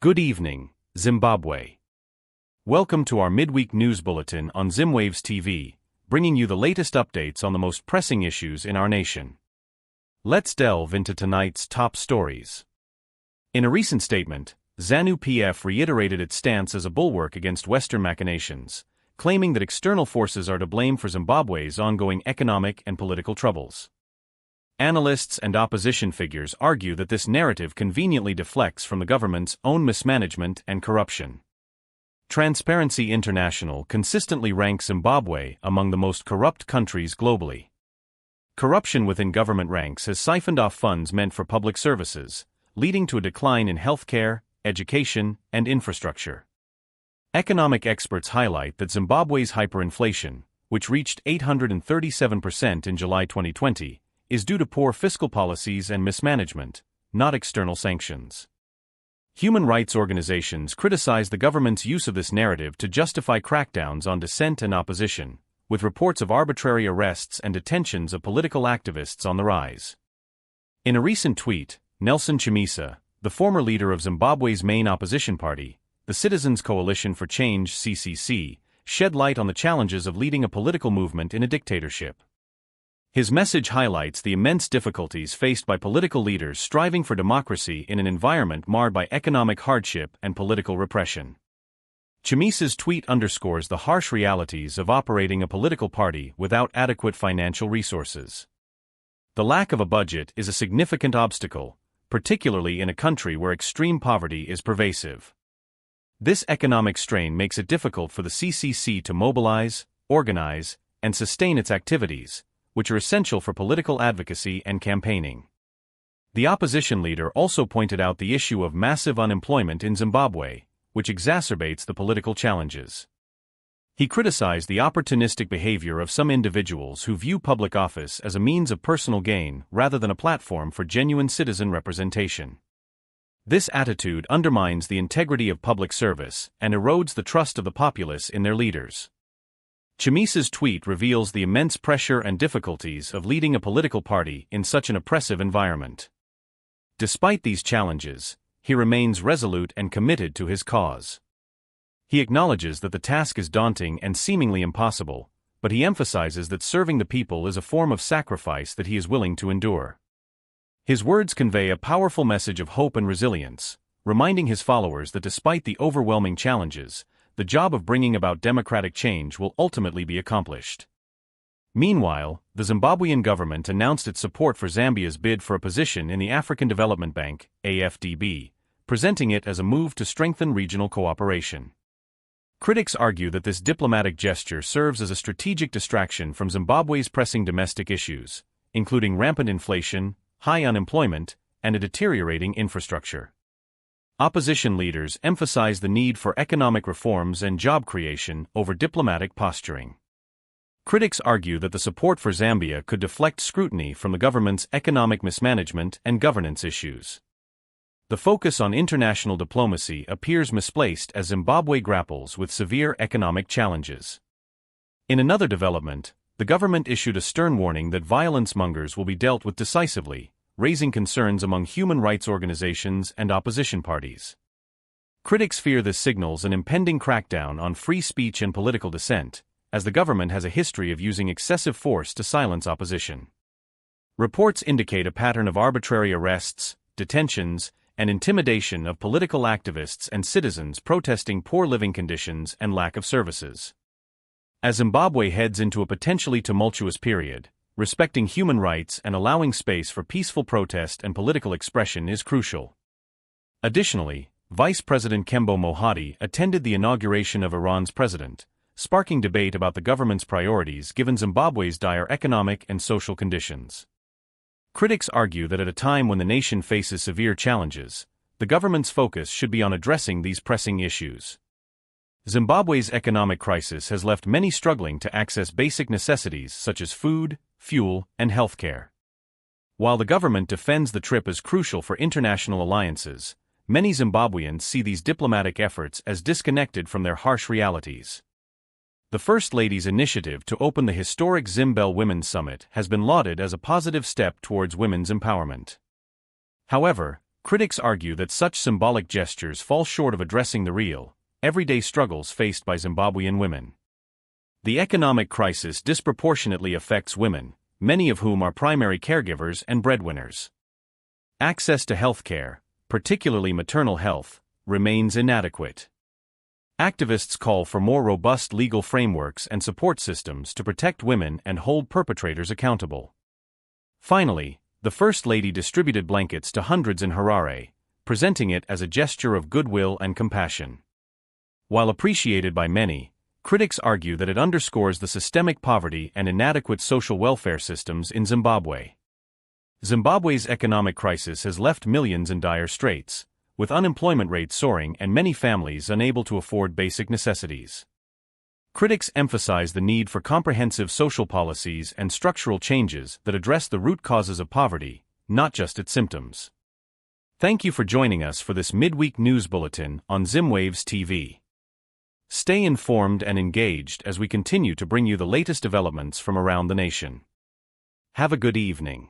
Good evening, Zimbabwe. Welcome to our midweek news bulletin on Zimwaves TV, bringing you the latest updates on the most pressing issues in our nation. Let's delve into tonight's top stories. In a recent statement, ZANU-PF reiterated its stance as a bulwark against Western machinations, claiming that external forces are to blame for Zimbabwe's ongoing economic and political troubles. Analysts and opposition figures argue that this narrative conveniently deflects from the government's own mismanagement and corruption. Transparency International consistently ranks Zimbabwe among the most corrupt countries globally. Corruption within government ranks has siphoned off funds meant for public services, leading to a decline in healthcare, education, and infrastructure. Economic experts highlight that Zimbabwe's hyperinflation, which reached 837% in July 2020, is due to poor fiscal policies and mismanagement, not external sanctions. Human rights organizations criticize the government's use of this narrative to justify crackdowns on dissent and opposition, with reports of arbitrary arrests and detentions of political activists on the rise. In a recent tweet, Nelson Chamisa, the former leader of Zimbabwe's main opposition party, the Citizens Coalition for Change (CCC), shed light on the challenges of leading a political movement in a dictatorship. His message highlights the immense difficulties faced by political leaders striving for democracy in an environment marred by economic hardship and political repression. Chamisa's tweet underscores the harsh realities of operating a political party without adequate financial resources. The lack of a budget is a significant obstacle, particularly in a country where extreme poverty is pervasive. This economic strain makes it difficult for the CCC to mobilize, organize, and sustain its activities, which are essential for political advocacy and campaigning. The opposition leader also pointed out the issue of massive unemployment in Zimbabwe, which exacerbates the political challenges. He criticized the opportunistic behavior of some individuals who view public office as a means of personal gain rather than a platform for genuine citizen representation. This attitude undermines the integrity of public service and erodes the trust of the populace in their leaders. Chamisa's tweet reveals the immense pressure and difficulties of leading a political party in such an oppressive environment. Despite these challenges, he remains resolute and committed to his cause. He acknowledges that the task is daunting and seemingly impossible, but he emphasizes that serving the people is a form of sacrifice that he is willing to endure. His words convey a powerful message of hope and resilience, reminding his followers that despite the overwhelming challenges, the job of bringing about democratic change will ultimately be accomplished. Meanwhile, the Zimbabwean government announced its support for Zambia's bid for a position in the African Development Bank, AFDB, presenting it as a move to strengthen regional cooperation. Critics argue that this diplomatic gesture serves as a strategic distraction from Zimbabwe's pressing domestic issues, including rampant inflation, high unemployment, and a deteriorating infrastructure. Opposition leaders emphasize the need for economic reforms and job creation over diplomatic posturing. Critics argue that the support for Zambia could deflect scrutiny from the government's economic mismanagement and governance issues. The focus on international diplomacy appears misplaced as Zimbabwe grapples with severe economic challenges. In another development, the government issued a stern warning that violence mongers will be dealt with decisively, raising concerns among human rights organizations and opposition parties. Critics fear this signals an impending crackdown on free speech and political dissent, as the government has a history of using excessive force to silence opposition. Reports indicate a pattern of arbitrary arrests, detentions, and intimidation of political activists and citizens protesting poor living conditions and lack of services. As Zimbabwe heads into a potentially tumultuous period, respecting human rights and allowing space for peaceful protest and political expression is crucial. Additionally, Vice President Kembo Mohadi attended the inauguration of Iran's president, sparking debate about the government's priorities given Zimbabwe's dire economic and social conditions. Critics argue that at a time when the nation faces severe challenges, the government's focus should be on addressing these pressing issues. Zimbabwe's economic crisis has left many struggling to access basic necessities such as food, fuel, and healthcare. While the government defends the trip as crucial for international alliances, many Zimbabweans see these diplomatic efforts as disconnected from their harsh realities. The First Lady's initiative to open the historic Zimbabwe Women's Summit has been lauded as a positive step towards women's empowerment. However, Critics argue that such symbolic gestures fall short of addressing the real, everyday struggles faced by Zimbabwean women. The economic crisis disproportionately affects women, many of whom are primary caregivers and breadwinners. Access to health care, particularly maternal health, remains inadequate. Activists call for more robust legal frameworks and support systems to protect women and hold perpetrators accountable. Finally, the First Lady distributed blankets to hundreds in Harare, presenting it as a gesture of goodwill and compassion. While appreciated by many, critics argue that it underscores the systemic poverty and inadequate social welfare systems in Zimbabwe. Zimbabwe's economic crisis has left millions in dire straits, with unemployment rates soaring and many families unable to afford basic necessities. Critics emphasize the need for comprehensive social policies and structural changes that address the root causes of poverty, not just its symptoms. Thank you for joining us for this midweek news bulletin on Zimwaves TV. Stay informed and engaged as we continue to bring you the latest developments from around the nation. Have a good evening.